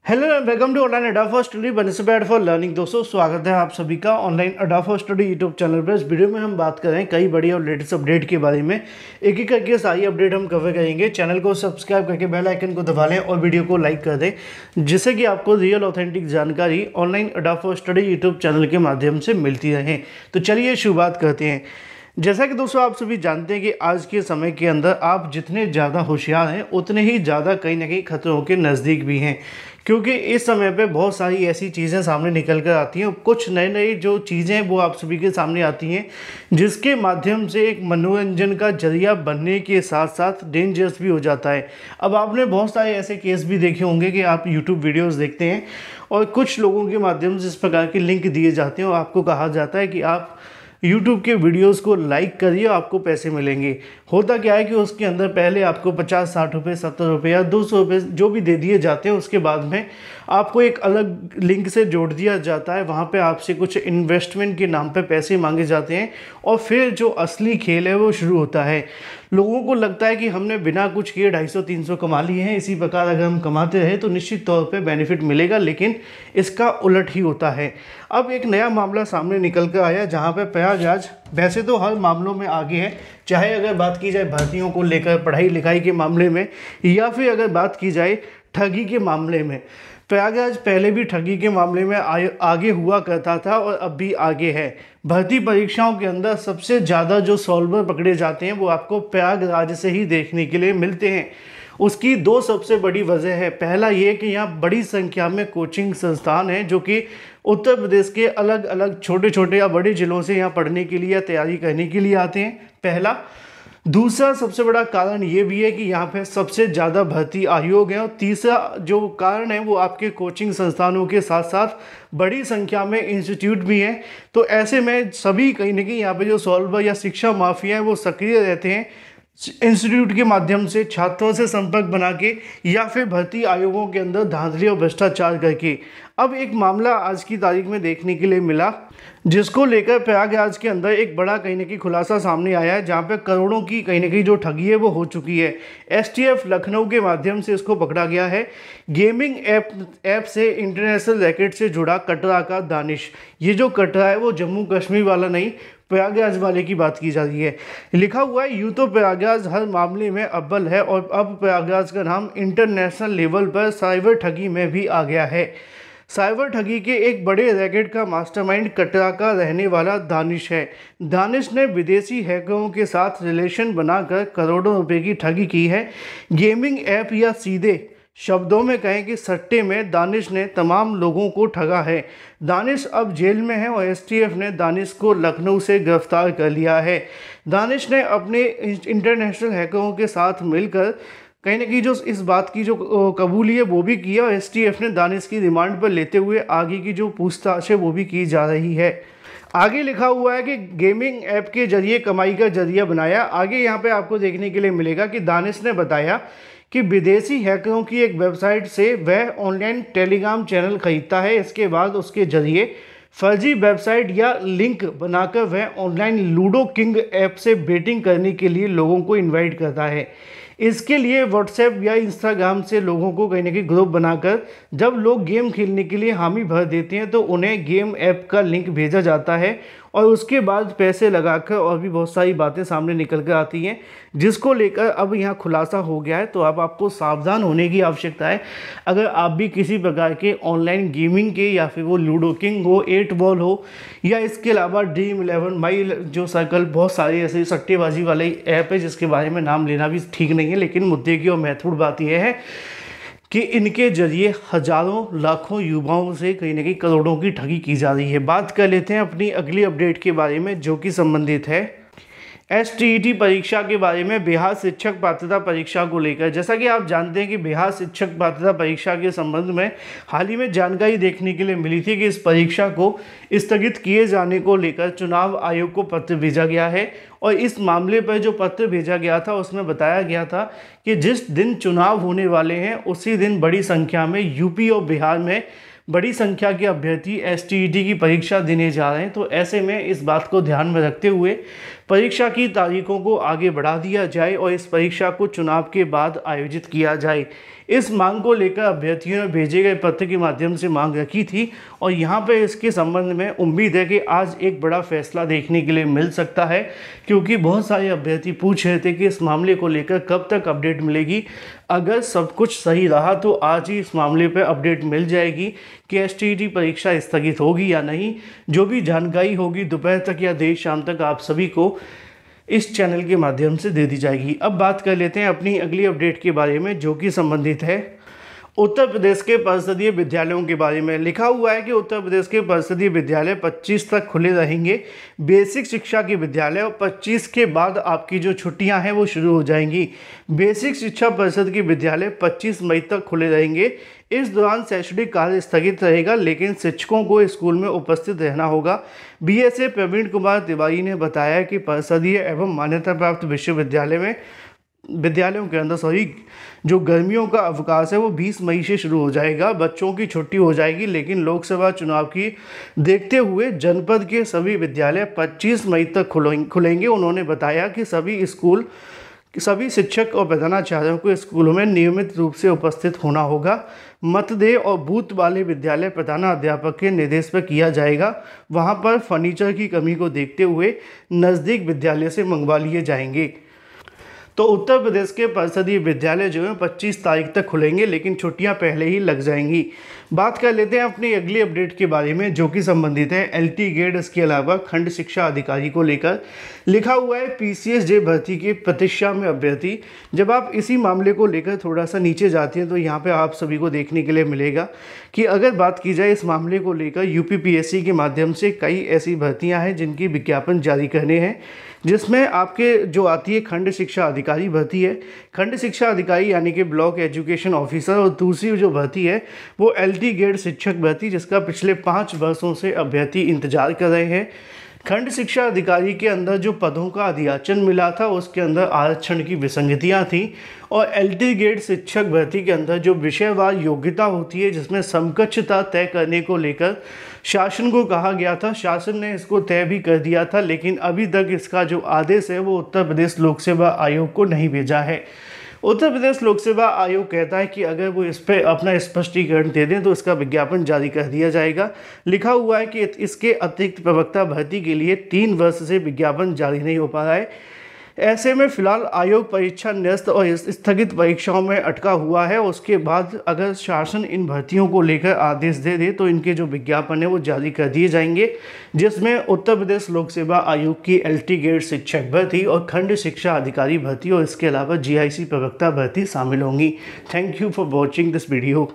Hello and welcome to online adda for study बने से bad for learning. दोस्तों स्वागत है आप सभी का online adda for study YouTube channel पर। इस वीडियो में हम बात कर रहे हैं कई बड़ी और लेटेस्ट अपडेट के बारे में। एक एक करके सारी अपडेट हम कवर करेंगे। चैनल को सब्सक्राइब करके बेल आइकन को दबा लें और वीडियो को लाइक कर दें, जिससे कि आपको रियल ऑथेंटिक जानकारी online adda for study YouTube channel के माध्यम से मिलती रहे। तो चलिए शुरुआत करते हैं। जैसा कि दोस्तों आप सभी जानते हैं कि आज के समय के अंदर आप जितने ज़्यादा होशियार हैं उतने ही ज़्यादा कहीं ना कहीं खतरों के नज़दीक भी हैं, क्योंकि इस समय पे बहुत सारी ऐसी चीज़ें सामने निकल कर आती हैं। कुछ नई नई जो चीज़ें वो आप सभी के सामने आती हैं, जिसके माध्यम से एक मनोरंजन का जरिया बनने के साथ साथ डेंजरस भी हो जाता है। अब आपने बहुत सारे ऐसे केस भी देखे होंगे कि आप यूट्यूब वीडियोस देखते हैं और कुछ लोगों के माध्यम से इस प्रकार के लिंक दिए जाते हैं और आपको कहा जाता है कि आप YouTube के वीडियोस को लाइक करिए, आपको पैसे मिलेंगे। होता क्या है कि उसके अंदर पहले आपको 50-60 रुपये, 70 रुपये या 200 रुपये जो भी दे दिए जाते हैं, उसके बाद में आपको एक अलग लिंक से जोड़ दिया जाता है। वहाँ पे आपसे कुछ इन्वेस्टमेंट के नाम पे पैसे मांगे जाते हैं और फिर जो असली खेल है वो शुरू होता है। लोगों को लगता है कि हमने बिना कुछ किए 250-300 कमा लिए हैं, इसी प्रकार अगर हम कमाते रहे तो निश्चित तौर पे बेनिफिट मिलेगा, लेकिन इसका उलट ही होता है। अब एक नया मामला सामने निकल कर आया जहाँ पे प्रयागराज वैसे तो हर मामलों में आगे है, चाहे अगर बात की जाए भर्तियों को लेकर, पढ़ाई लिखाई के मामले में, या फिर अगर बात की जाए ठगी के मामले में। प्रयागराज पहले भी ठगी के मामले में आगे हुआ करता था और अब भी आगे है। भर्ती परीक्षाओं के अंदर सबसे ज़्यादा जो सॉल्वर पकड़े जाते हैं वो आपको प्रयागराज से ही देखने के लिए मिलते हैं। उसकी दो सबसे बड़ी वजह है। पहला ये कि यहाँ बड़ी संख्या में कोचिंग संस्थान हैं जो कि उत्तर प्रदेश के अलग अलग छोटे छोटे या बड़े ज़िलों से यहाँ पढ़ने के लिए या तैयारी करने के लिए आते हैं, पहला। दूसरा सबसे बड़ा कारण ये भी है कि यहाँ पे सबसे ज़्यादा भर्ती आयोग है। और तीसरा जो कारण है वो आपके कोचिंग संस्थानों के साथ साथ बड़ी संख्या में इंस्टीट्यूट भी हैं। तो ऐसे में सभी कहीं ना कहीं यहाँ पे जो सॉल्वर या शिक्षा माफिया हैं वो सक्रिय रहते हैं, इंस्टीट्यूट के माध्यम से छात्रों से संपर्क बना के या फिर भर्ती आयोगों के अंदर धांधली और भ्रष्टाचार करके। अब एक मामला आज की तारीख में देखने के लिए मिला, जिसको लेकर प्रयागराज के अंदर एक बड़ा कहीं ना कहीं खुलासा सामने आया है, जहां पे करोड़ों की कहीं ना कहीं जो ठगी है वो हो चुकी है। एसटीएफ लखनऊ के माध्यम से इसको पकड़ा गया है। गेमिंग ऐप से इंटरनेशनल रैकेट से जुड़ा कटरा का दानिश। ये जो कटरा है वो जम्मू कश्मीर वाला नहीं, प्रयागराज वाले की बात की जा रही है। लिखा हुआ है यूं तो प्रयागराज हर मामले में अव्वल है और अब प्रयागराज का नाम इंटरनेशनल लेवल पर साइबर ठगी में भी आ गया है। साइबर ठगी के एक बड़े रैकेट का मास्टरमाइंड कटरा का रहने वाला दानिश है। दानिश ने विदेशी हैकरों के साथ रिलेशन बनाकर करोड़ों रुपए की ठगी की है। गेमिंग ऐप या सीधे शब्दों में कहें कि सट्टे में दानिश ने तमाम लोगों को ठगा है। दानिश अब जेल में है और एसटीएफ ने दानिश को लखनऊ से गिरफ्तार कर लिया है। दानिश ने अपने इंटरनेशनल हैकरों के साथ मिलकर कहीं ना कहीं जो इस बात की जो कबूली है वो भी किया और एसटीएफ ने दानिश की रिमांड पर लेते हुए आगे की जो पूछताछ है वो भी की जा रही है। आगे लिखा हुआ है कि गेमिंग ऐप के जरिए कमाई का जरिया बनाया। आगे यहाँ पे आपको देखने के लिए मिलेगा कि दानिश ने बताया कि विदेशी हैकरों की एक वेबसाइट से वह ऑनलाइन टेलीग्राम चैनल खरीदता है। इसके बाद उसके जरिए फर्जी वेबसाइट या लिंक बनाकर वह ऑनलाइन लूडो किंग ऐप से बेटिंग करने के लिए लोगों को इनवाइट करता है। इसके लिए व्हाट्सएप या इंस्टाग्राम से लोगों को कहीं ना कहीं ग्रुप बनाकर जब लोग गेम खेलने के लिए हामी भर देते हैं तो उन्हें गेम ऐप का लिंक भेजा जाता है और उसके बाद पैसे लगाकर और भी बहुत सारी बातें सामने निकल कर आती हैं, जिसको लेकर अब यहाँ खुलासा हो गया है। तो अब आपको सावधान होने की आवश्यकता है। अगर आप भी किसी प्रकार के ऑनलाइन गेमिंग के या फिर वो लूडो किंग हो, 8 बॉल हो, या इसके अलावा Dream11 माई जो सर्कल, बहुत सारी ऐसे सट्टेबाजी वाले ऐप है जिसके बारे में नाम लेना भी ठीक नहीं है, लेकिन मुद्दे की और महत्वपूर्ण बात यह है कि इनके जरिए हजारों लाखों युवाओं से कहीं ना कहीं करोड़ों की ठगी की जा रही है। बात कर लेते हैं अपनी अगली अपडेट के बारे में, जो कि संबंधित है एसटीईटी परीक्षा के बारे में, बिहार शिक्षक पात्रता परीक्षा को लेकर। जैसा कि आप जानते हैं कि बिहार शिक्षक पात्रता परीक्षा के संबंध में हाल ही में जानकारी देखने के लिए मिली थी कि इस परीक्षा को स्थगित किए जाने को लेकर चुनाव आयोग को पत्र भेजा गया है। और इस मामले पर जो पत्र भेजा गया था उसमें बताया गया था कि जिस दिन चुनाव होने वाले हैं उसी दिन बड़ी संख्या में यूपी और बिहार में बड़ी संख्या के अभ्यर्थी एसटीईटी की परीक्षा देने जा रहे हैं। तो ऐसे में इस बात को ध्यान में रखते हुए परीक्षा की तारीखों को आगे बढ़ा दिया जाए और इस परीक्षा को चुनाव के बाद आयोजित किया जाए। इस मांग को लेकर अभ्यर्थियों ने भेजे गए पत्र के माध्यम से मांग रखी थी और यहाँ पे इसके संबंध में उम्मीद है कि आज एक बड़ा फैसला देखने के लिए मिल सकता है, क्योंकि बहुत सारे अभ्यर्थी पूछ रहे थे कि इस मामले को लेकर कब तक अपडेट मिलेगी। अगर सब कुछ सही रहा तो आज ही इस मामले पर अपडेट मिल जाएगी कि एसटीईटी परीक्षा स्थगित होगी या नहीं। जो भी जानकारी होगी दोपहर तक या देर शाम तक आप सभी को इस चैनल के माध्यम से दे दी जाएगी। अब बात कर लेते हैं अपनी अगली अपडेट के बारे में, जो कि संबंधित है उत्तर प्रदेश के परिषदीय विद्यालयों के बारे में। लिखा हुआ है कि उत्तर प्रदेश के परिषदीय विद्यालय 25 तक खुले रहेंगे, बेसिक शिक्षा के विद्यालय, और 25 के बाद आपकी जो छुट्टियां हैं वो शुरू हो जाएंगी। बेसिक शिक्षा परिषद के विद्यालय 25 मई तक खुले रहेंगे। इस दौरान शैक्षणिक कार्य स्थगित रहेगा, लेकिन शिक्षकों को स्कूल में उपस्थित रहना होगा। बीएसए प्रवीण कुमार तिवारी ने बताया कि परिषदीय एवं मान्यता प्राप्त विद्यालयों के अंदर जो गर्मियों का अवकाश है वो 20 मई से शुरू हो जाएगा। बच्चों की छुट्टी हो जाएगी, लेकिन लोकसभा चुनाव की देखते हुए जनपद के सभी विद्यालय 25 मई तक खुलेंगे। उन्होंने बताया कि सभी शिक्षक और प्रधानाचार्यों को स्कूलों में नियमित रूप से उपस्थित होना होगा। मतदेय और बूथ वाले विद्यालय प्रधानाध्यापक के निर्देश पर किया जाएगा। वहां पर फर्नीचर की कमी को देखते हुए नज़दीक विद्यालय से मंगवा लिए जाएंगे। तो उत्तर प्रदेश के परिषदीय विद्यालय जो है 25 तारीख तक खुलेंगे, लेकिन छुट्टियां पहले ही लग जाएंगी। बात कर लेते हैं अपनी अगली अपडेट के बारे में, जो कि संबंधित है एलटी ग्रेड, इसके अलावा खंड शिक्षा अधिकारी को लेकर। लिखा हुआ है पीसीएसजे भर्ती की प्रतीक्षा में अभ्यर्थी। जब आप इसी मामले को लेकर थोड़ा सा नीचे जाते हैं तो यहाँ पे आप सभी को देखने के लिए मिलेगा कि अगर बात की जाए इस मामले को लेकर, यूपीपीएससी के माध्यम से कई ऐसी भर्तियाँ हैं जिनकी विज्ञापन जारी करने हैं, जिसमें आपके जो आती है खंड शिक्षा अधिकारी भर्ती है। खंड शिक्षा अधिकारी यानी कि ब्लॉक एजुकेशन ऑफिसर, और दूसरी जो भर्ती है वो एलटी ग्रेड शिक्षक भर्ती, जिसका पिछले 5 वर्षों से अभ्यर्थी इंतजार कर रहे हैं। खंड शिक्षा अधिकारी के अंदर जो पदों का अधियाचन मिला था उसके अंदर आरक्षण की विसंगतियां थी, और एलटी ग्रेड शिक्षक भर्ती के अंदर जो विषयवार योग्यता होती है जिसमें समकक्षता तय करने को लेकर शासन को कहा गया था, शासन ने इसको तय भी कर दिया था, लेकिन अभी तक इसका जो आदेश है वो उत्तर प्रदेश लोक सेवा आयोग को नहीं भेजा है। उत्तर प्रदेश लोक सेवा आयोग कहता है कि अगर वो इस पर अपना स्पष्टीकरण दे दें तो इसका विज्ञापन जारी कर दिया जाएगा। लिखा हुआ है कि इसके अतिरिक्त प्रवक्ता भर्ती के लिए 3 वर्ष से विज्ञापन जारी नहीं हो पा रहा है। ऐसे में फिलहाल आयोग परीक्षा निरस्त और स्थगित परीक्षाओं में अटका हुआ है। उसके बाद अगर शासन इन भर्तियों को लेकर आदेश दे दे तो इनके जो विज्ञापन है वो जारी कर दिए जाएंगे, जिसमें उत्तर प्रदेश लोक सेवा आयोग की एलटी ग्रेड शिक्षक भर्ती और खंड शिक्षा अधिकारी भर्ती और इसके अलावा जीआईसी प्रवक्ता भर्ती शामिल होंगी। Thank you for watching this video.